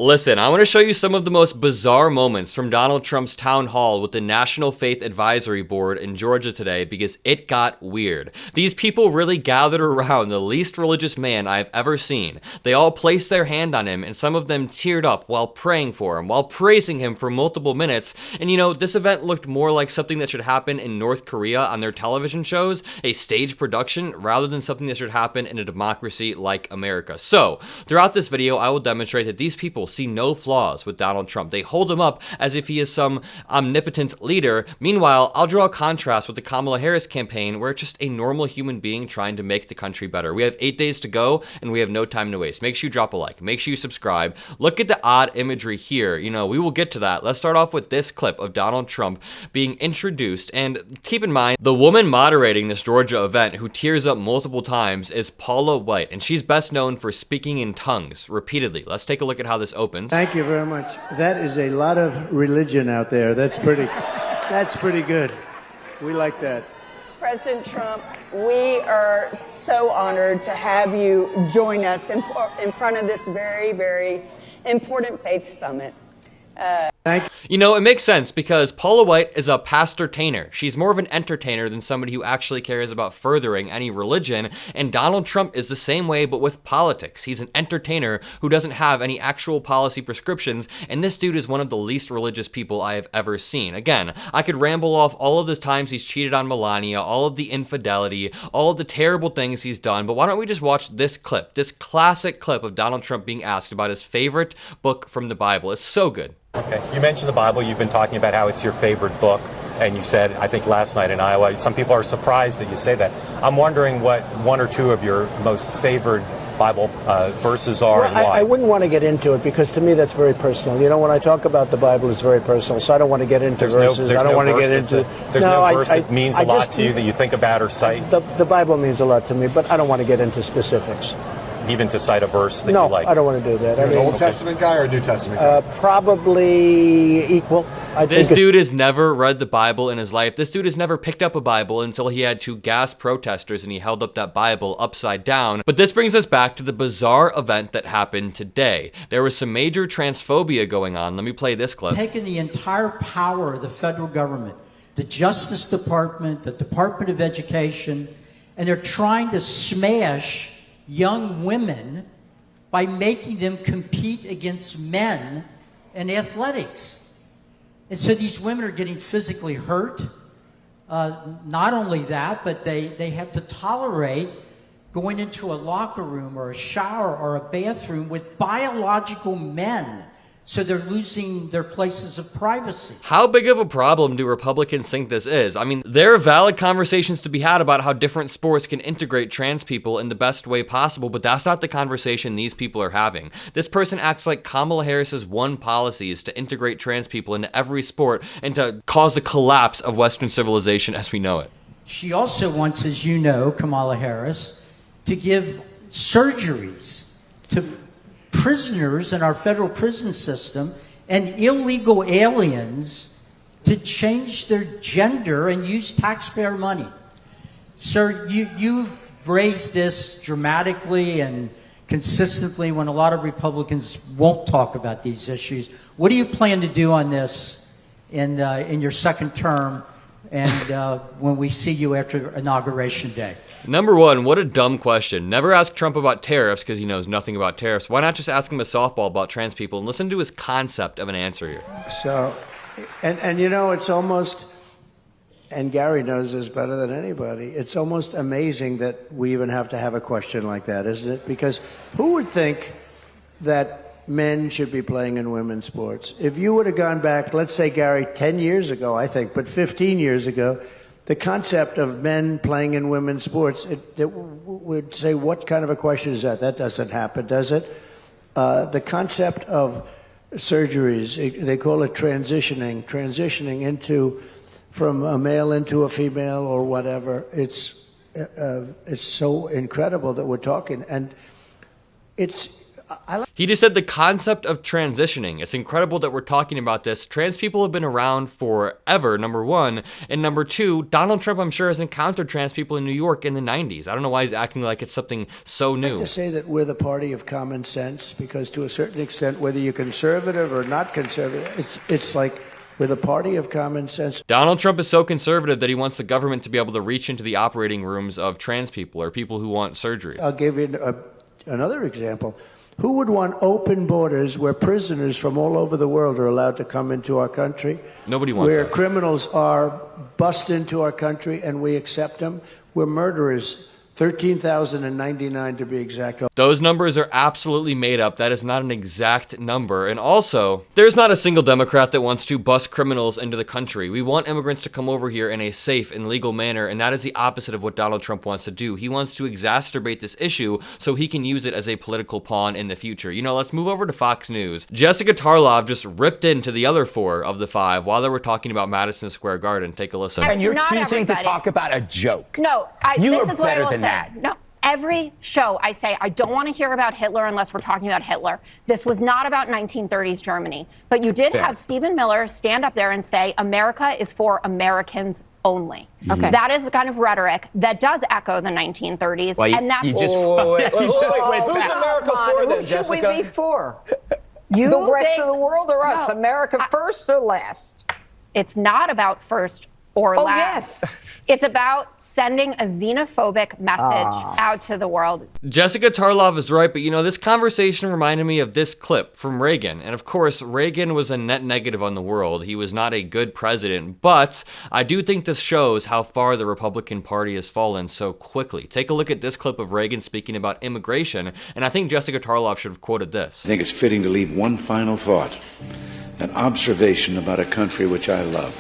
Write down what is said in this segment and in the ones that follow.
Listen, I want to show you some of the most bizarre moments from Donald Trump's town hall with the National Faith Advisory Board in Georgia today because it got weird. These people really gathered around the least religious man I've ever seen. They all placed their hand on him and some of them teared up while praying for him, while praising him for multiple minutes. And you know, this event looked more like something that should happen in North Korea on their television shows, a stage production, rather than something that should happen in a democracy like America. So, throughout this video, I will demonstrate that these people see no flaws with Donald Trump. They hold him up as if he is some omnipotent leader. Meanwhile, I'll draw a contrast with the Kamala Harris campaign where it's just a normal human being trying to make the country better. We have 8 days to go and we have no time to waste. Make sure you drop a like. Make sure you subscribe. Look at the odd imagery here. You know, we will get to that. Let's start off with this clip of Donald Trump being introduced. And keep in mind, the woman moderating this Georgia event who tears up multiple times is Paula White, and she's best known for speaking in tongues repeatedly. Let's take a look at how this opens. Thank you very much. That is a lot of religion out there. That's pretty good. We like that. President Trump, we are so honored to have you join us in front of this very, very important faith summit. You know, it makes sense because Paula White is a pastor-tainer. She's more of an entertainer than somebody who actually cares about furthering any religion, and Donald Trump is the same way but with politics. He's an entertainer who doesn't have any actual policy prescriptions, and this dude is one of the least religious people I have ever seen. Again, I could ramble off all of the times he's cheated on Melania, all of the infidelity, all of the terrible things he's done, but why don't we just watch this clip, this classic clip of Donald Trump being asked about his favorite book from the Bible. It's so good. Okay, you mentioned the Bible. You've been talking about how it's your favorite book, and you said, I think last night in Iowa, some people are surprised that you say that. I'm wondering what one or two of your most favored Bible verses are and why. I wouldn't want to get into it because to me that's very personal. You know, when I talk about the Bible, it's very personal, so I don't want to get into verses. I don't want to get into... There's no verse that means a lot to you that you think about or cite? The Bible means a lot to me, but I don't want to get into specifics. Even to cite a verse that you like? No, I don't want to do that. You're an Old Testament guy or a New Testament guy? Probably equal. This dude has never read the Bible in his life. This dude has never picked up a Bible until he had to gas protesters and he held up that Bible upside down. But this brings us back to the bizarre event that happened today. There was some major transphobia going on. Let me play this clip. Taking the entire power of the federal government, the Justice Department, the Department of Education, and they're trying to smash young women by making them compete against men in athletics. And so these women are getting physically hurt. Not only that, but they have to tolerate going into a locker room or a shower or a bathroom with biological men. So they're losing their places of privacy. How big of a problem do Republicans think this is? I mean, there are valid conversations to be had about how different sports can integrate trans people in the best way possible, but that's not the conversation these people are having. This person acts like Kamala Harris's one policy is to integrate trans people into every sport and to cause the collapse of Western civilization as we know it. She also wants, as you know, Kamala Harris, to give surgeries to prisoners in our federal prison system and illegal aliens to change their gender and use taxpayer money. Sir, you've raised this dramatically and consistently when a lot of Republicans won't talk about these issues. What do you plan to do on this in your second term and when we see you after Inauguration Day? Number one, what a dumb question. Never ask Trump about tariffs because he knows nothing about tariffs. Why not just ask him a softball about trans people and listen to his concept of an answer here? So, and you know, it's almost, and Gary knows this better than anybody, it's almost amazing that we even have to have a question like that, isn't it? Because who would think that men should be playing in women's sports? If you would have gone back, let's say, Gary, 10 years ago, I think, but 15 years ago, the concept of men playing in women's sports, it would say, what kind of a question is that? That doesn't happen, does it? The concept of surgeries, they call it transitioning into, from a male into a female or whatever. It's so incredible that we're talking. And He just said the concept of transitioning. It's incredible that we're talking about this. Trans people have been around forever, number one. And number two, Donald Trump, I'm sure, has encountered trans people in New York in the 90s. I don't know why he's acting like it's something so new. I'd like to say that we're the party of common sense, because to a certain extent, whether you're conservative or not conservative, it's like we're the party of common sense. Donald Trump is so conservative that he wants the government to be able to reach into the operating rooms of trans people or people who want surgery. I'll give you another example. Who would want open borders where prisoners from all over the world are allowed to come into our country? Nobody wants where that. Criminals are bust into our country and we accept them? Where murderers, 13,099 to be exact. Those numbers are absolutely made up. That is not an exact number. And also, there's not a single Democrat that wants to bust criminals into the country. We want immigrants to come over here in a safe and legal manner, and that is the opposite of what Donald Trump wants to do. He wants to exacerbate this issue so he can use it as a political pawn in the future. You know, let's move over to Fox News. Jessica Tarlov just ripped into the other four of the five while they were talking about Madison Square Garden. Take a listen. And you're choosing to talk about a joke. No, you this is are what I better will than say. that. No, every show I say I don't want to hear about Hitler unless we're talking about Hitler. This was not about 1930s Germany. But you did have Stephen Miller stand up there and say America is for Americans only. Okay. That is the kind of rhetoric that does echo the 1930s. Well, and that's you just wait, went who's back. America for then, Who should we Jessica? be for? you The rest think- of the world or us? No. America first or last? It's not about first or Oh, last. yes. It's about sending a xenophobic message out to the world. Jessica Tarlov is right, but you know, this conversation reminded me of this clip from Reagan. And of course, Reagan was a net negative on the world. He was not a good president, but I do think this shows how far the Republican Party has fallen so quickly. Take a look at this clip of Reagan speaking about immigration, and I think Jessica Tarlov should have quoted this. I think it's fitting to leave one final thought, an observation about a country which I love.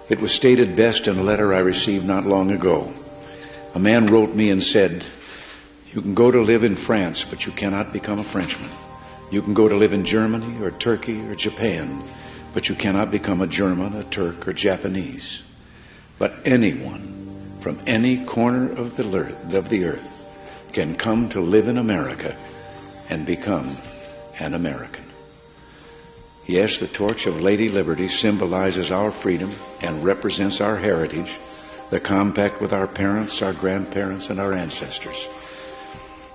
It was stated best in a letter I received not long ago. A man wrote me and said, "You can go to live in France, but you cannot become a Frenchman. You can go to live in Germany or Turkey or Japan, but you cannot become a German, a Turk, or Japanese. But anyone from any corner of the earth can come to live in America and become an American." Yes, the torch of Lady Liberty symbolizes our freedom and represents our heritage, the compact with our parents, our grandparents, and our ancestors.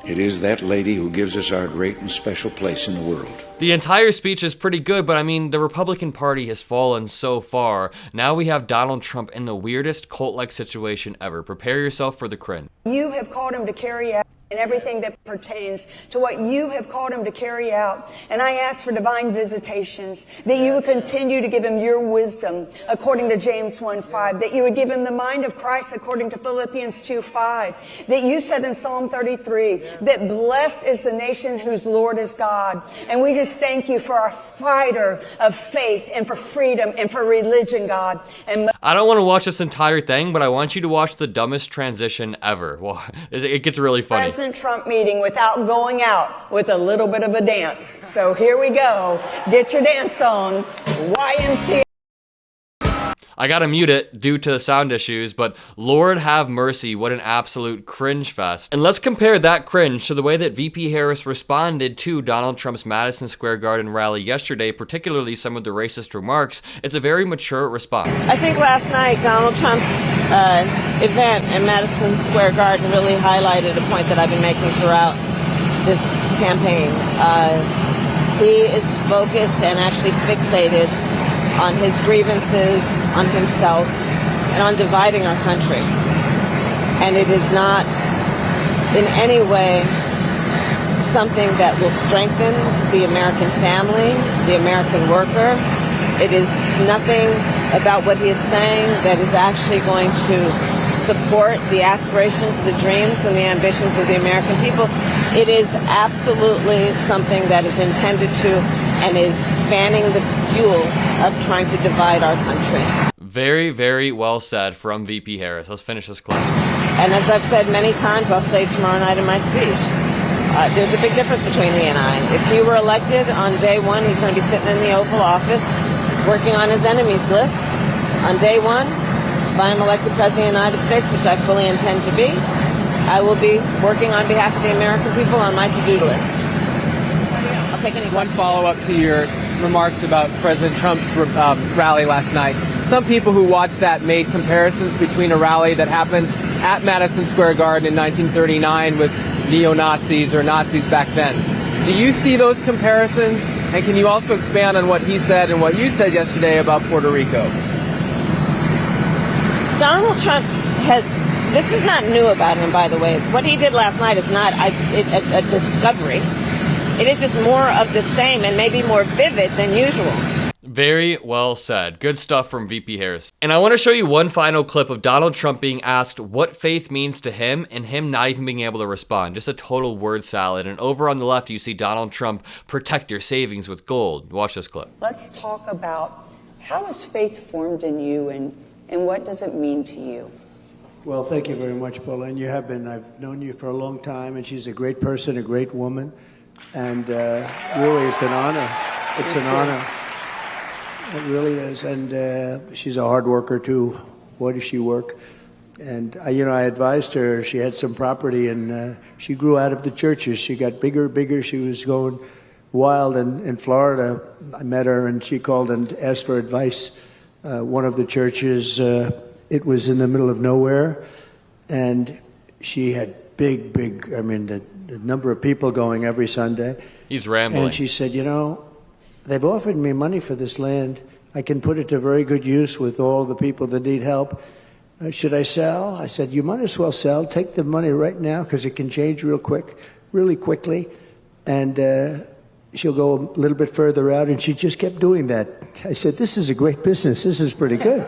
It is that lady who gives us our great and special place in the world. The entire speech is pretty good, but I mean, the Republican Party has fallen so far. Now we have Donald Trump in the weirdest cult-like situation ever. Prepare yourself for the cringe. You have called him to carry out and everything that pertains to what you have called him to carry out. And I ask for divine visitations, that you would continue to give him your wisdom, according to James 1:5, that you would give him the mind of Christ, according to Philippians 2:5, that you said in Psalm 33, that blessed is the nation whose Lord is God. And we just thank you for our fighter of faith and for freedom and for religion, God. And I don't want to watch this entire thing, but I want you to watch the dumbest transition ever. Well, it gets really funny. President Trump meeting without going out with a little bit of a dance. So here we go. Get your dance on. YMCA. I gotta mute it due to sound issues, but Lord have mercy, what an absolute cringe fest. And let's compare that cringe to the way that VP Harris responded to Donald Trump's Madison Square Garden rally yesterday, particularly some of the racist remarks. It's a very mature response. I think last night Donald Trump's event in Madison Square Garden really highlighted a point that I've been making throughout this campaign. He is focused and actually fixated on his grievances, on himself, and on dividing our country. And it is not in any way something that will strengthen the American family, the American worker. It is nothing about what he is saying that is actually going to support the aspirations, the dreams, and the ambitions of the American people. It is absolutely something that is intended to and is fanning the fuel of trying to divide our country. Very, very well said from VP Harris. Let's finish this clip. And as I've said many times, I'll say tomorrow night in my speech, there's a big difference between he and I. If he were elected on day one, he's going to be sitting in the Oval Office working on his enemies list. On day one, if I am elected President of the United States, which I fully intend to be, I will be working on behalf of the American people on my to-do list. I'll take any One questions. follow-up to your remarks about President Trump's rally last night. Some people who watched that made comparisons between a rally that happened at Madison Square Garden in 1939 with neo-Nazis or Nazis back then. Do you see those comparisons? And can you also expand on what he said and what you said yesterday about Puerto Rico? Donald Trump this is not new about him, by the way. What he did last night is not a discovery. It is just more of the same and maybe more vivid than usual. Very well said. Good stuff from VP Harris. And I want to show you one final clip of Donald Trump being asked what faith means to him and him not even being able to respond. Just a total word salad. And over on the left, you see Donald Trump protect your savings with gold. Watch this clip. Let's talk about how is faith formed in you and what does it mean to you? Well, thank you very much, Paula. And you have been. I've known you for a long time, and she's a great person, a great woman. And really, it's an honor. It's an honor. It really is. And she's a hard worker, too. Boy, does she work. And, I advised her. She had some property, and she grew out of the churches. She got bigger. She was going wild. And in Florida, I met her, and she called and asked for advice. One of the churches, it was in the middle of nowhere, and she had big, the number of people going every Sunday. He's rambling. And she said, they've offered me money for this land. I can put it to very good use with all the people that need help. Should I sell? I said, you might as well sell. Take the money right now because it can change really quickly. And she'll go a little bit further out. And she just kept doing that. I said, this is a great business. This is pretty good.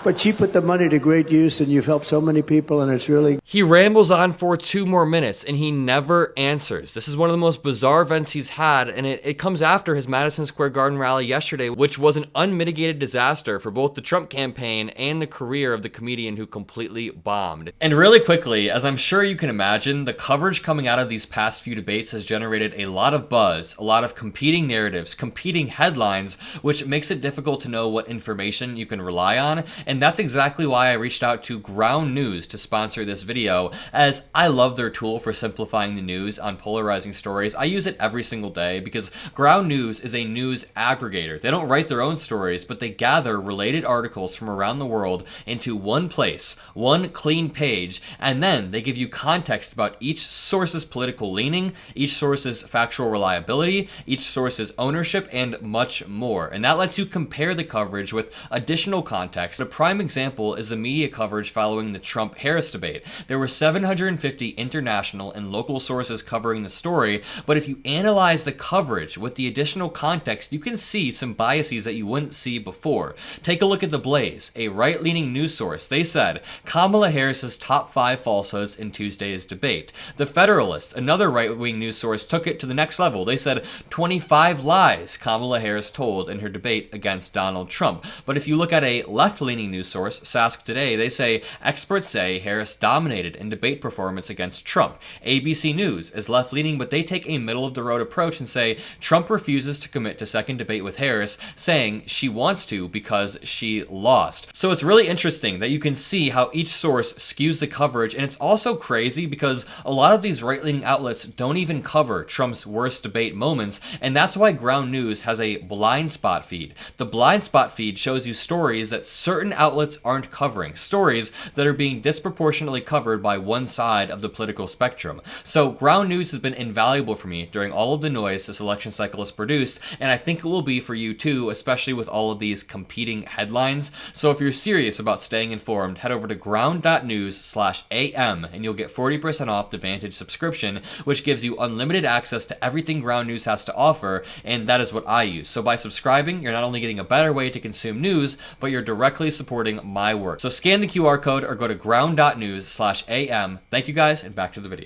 But she put the money to great use, and you've helped so many people, and it's really... He rambles on for 2 more minutes, and he never answers. This is one of the most bizarre events he's had, and it comes after his Madison Square Garden rally yesterday, which was an unmitigated disaster for both the Trump campaign and the career of the comedian who completely bombed. And really quickly, as I'm sure you can imagine, the coverage coming out of these past few debates has generated a lot of buzz, a lot of competing narratives, competing headlines, which makes it difficult to know what information you can rely on. And that's exactly why I reached out to Ground News to sponsor this video, as I love their tool for simplifying the news on polarizing stories. I use it every single day because Ground News is a news aggregator. They don't write their own stories, but they gather related articles from around the world into one place, one clean page, and then they give you context about each source's political leaning, each source's factual reliability, each source's ownership, and much more. And that lets you compare the coverage with additional context. A prime example is the media coverage following the Trump-Harris debate. There were 750 international and local sources covering the story, but if you analyze the coverage with the additional context, you can see some biases that you wouldn't see before. Take a look at The Blaze, a right-leaning news source. They said, Kamala Harris's top 5 falsehoods in Tuesday's debate. The Federalist, another right-wing news source, took it to the next level. They said 25 lies Kamala Harris told in her debate against Donald Trump. But if you look at a left-leaning news source, Sask Today, they say, experts say Harris dominated in debate performance against Trump. ABC News is left-leaning, but they take a middle-of-the-road approach and say Trump refuses to commit to second debate with Harris, saying she wants to because she lost. So it's really interesting that you can see how each source skews the coverage, and it's also crazy because a lot of these right-leaning outlets don't even cover Trump's worst debate moments, and that's why Ground News has a blind spot feed. The blind spot feed shows you stories that certain outlets aren't covering, stories that are being disproportionately covered by one side of the political spectrum. So Ground News has been invaluable for me during all of the noise this election cycle has produced, and I think it will be for you too, especially with all of these competing headlines. So if you're serious about staying informed, head over to ground.news/am and you'll get 40% off the Vantage subscription, which gives you unlimited access to everything Ground News has to offer, and that is what I use. So by subscribing, you're not only getting a better way to consume news, but you're directly supporting my work. So scan the QR code or go to ground.news/am. Thank you guys, and back to the video.